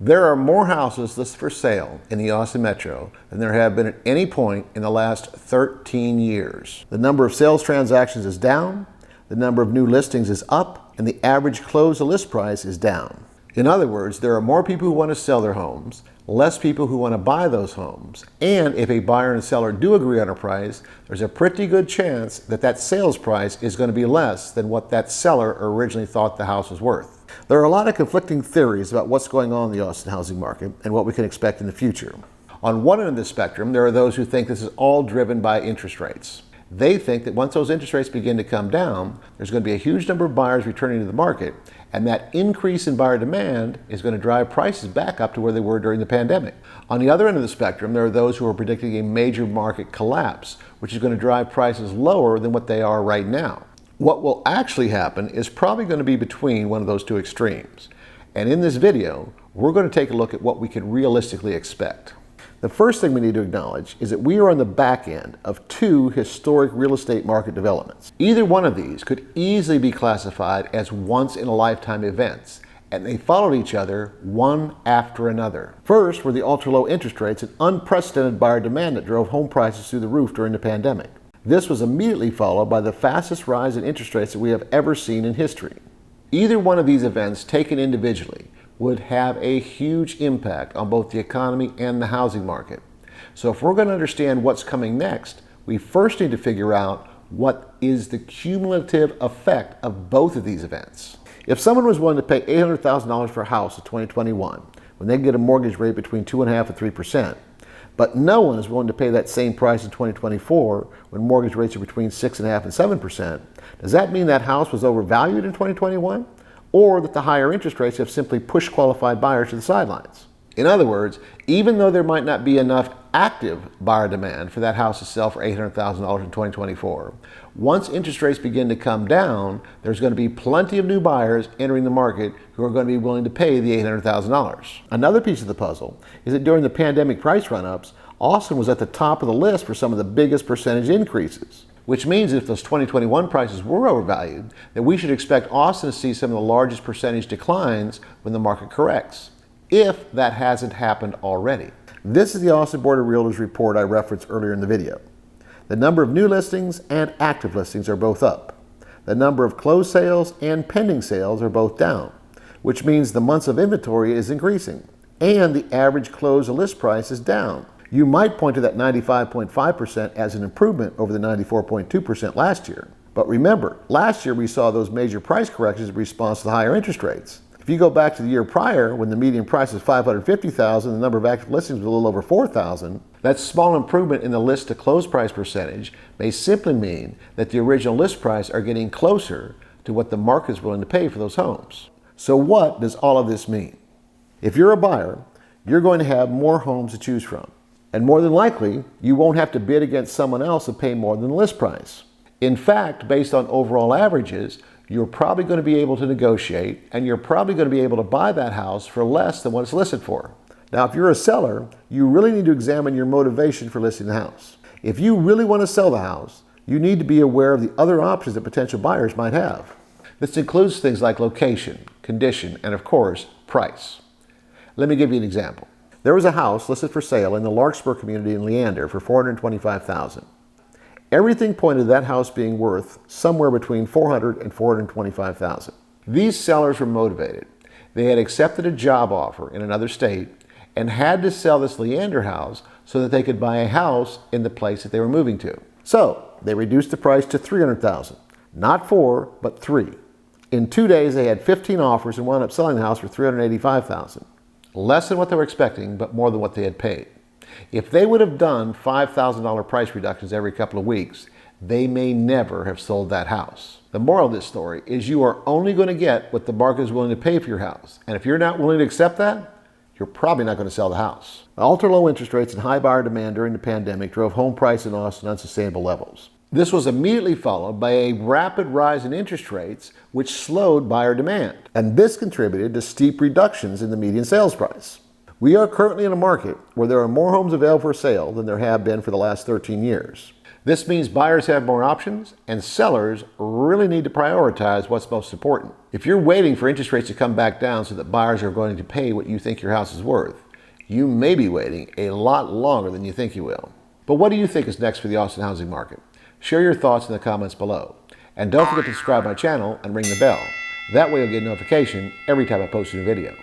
There are more houses listed for sale in the Austin Metro than there have been at any point in the last 13 years. The number of sales transactions is down, the number of new listings is up, and the average close to list price is down. In other words, there are more people who want to sell their homes, less people who want to buy those homes, and if a buyer and seller do agree on a price, there's a pretty good chance that that sales price is going to be less than what that seller originally thought the house was worth. There are a lot of conflicting theories about what's going on in the Austin housing market and what we can expect in the future. On one end of the spectrum, there are those who think this is all driven by interest rates. They think that once those interest rates begin to come down, there's going to be a huge number of buyers returning to the market, and that increase in buyer demand is going to drive prices back up to where they were during the pandemic. On the other end of the spectrum, there are those who are predicting a major market collapse, which is going to drive prices lower than what they are right now. What will actually happen is probably going to be between one of those two extremes. And in this video, we're going to take a look at what we can realistically expect. The first thing we need to acknowledge is that we are on the back end of two historic real estate market developments. Either one of these could easily be classified as once-in-a-lifetime events, and they followed each other one after another. First were the ultra-low interest rates and unprecedented buyer demand that drove home prices through the roof during the pandemic. This was immediately followed by the fastest rise in interest rates that we have ever seen in history. Either one of these events taken individually would have a huge impact on both the economy and the housing market. So if we're going to understand what's coming next, we first need to figure out what is the cumulative effect of both of these events. If someone was willing to pay $800,000 for a house in 2021, when they get a mortgage rate between 2.5% and 3%, but no one is willing to pay that same price in 2024 when mortgage rates are between 6.5% and 7%, does that mean that house was overvalued in 2021? Or that the higher interest rates have simply pushed qualified buyers to the sidelines? In other words, even though there might not be enough active buyer demand for that house to sell for $800,000 in 2024, once interest rates begin to come down, there's going to be plenty of new buyers entering the market who are going to be willing to pay the $800,000. Another piece of the puzzle is that during the pandemic price run-ups, Austin was at the top of the list for some of the biggest percentage increases. Which means if those 2021 prices were overvalued, then we should expect Austin to see some of the largest percentage declines when the market corrects, if that hasn't happened already. This is the Austin Board of Realtors report I referenced earlier in the video. The number of new listings and active listings are both up. The number of closed sales and pending sales are both down, which means the months of inventory is increasing, and the average close to list price is down. You might point to that 95.5% as an improvement over the 94.2% last year. But remember, last year we saw those major price corrections in response to the higher interest rates. If you go back to the year prior, when the median price was $550,000, the number of active listings was a little over 4,000, that small improvement in the list to close price percentage may simply mean that the original list price are getting closer to what the market is willing to pay for those homes. So what does all of this mean? If you're a buyer, you're going to have more homes to choose from. And more than likely, you won't have to bid against someone else and pay more than the list price. In fact, based on overall averages, you're probably going to be able to negotiate, and you're probably going to be able to buy that house for less than what it's listed for. Now, if you're a seller, you really need to examine your motivation for listing the house. If you really want to sell the house, you need to be aware of the other options that potential buyers might have. This includes things like location, condition, and of course, price. Let me give you an example. There was a house listed for sale in the Larkspur community in Leander for $425,000. Everything pointed to that house being worth somewhere between $400,000 and $425,000. These sellers were motivated. They had accepted a job offer in another state and had to sell this Leander house so that they could buy a house in the place that they were moving to. So they reduced the price to $300,000. Not 4, but 3. In 2 days, they had 15 offers and wound up selling the house for $385,000. Less than what they were expecting, but more than what they had paid. If they would have done $5,000 price reductions every couple of weeks, they may never have sold that house. The moral of this story is you are only going to get what the market is willing to pay for your house. And if you're not willing to accept that, you're probably not going to sell the house. The ultra-low interest rates and high buyer demand during the pandemic drove home prices in Austin to unsustainable levels. This was immediately followed by a rapid rise in interest rates, which slowed buyer demand. And this contributed to steep reductions in the median sales price. We are currently in a market where there are more homes available for sale than there have been for the last 13 years. This means buyers have more options and sellers really need to prioritize what's most important. If you're waiting for interest rates to come back down so that buyers are going to pay what you think your house is worth, you may be waiting a lot longer than you think you will. But what do you think is next for the Austin housing market? Share your thoughts in the comments below. And don't forget to subscribe to my channel and ring the bell. That way you'll get a notification every time I post a new video.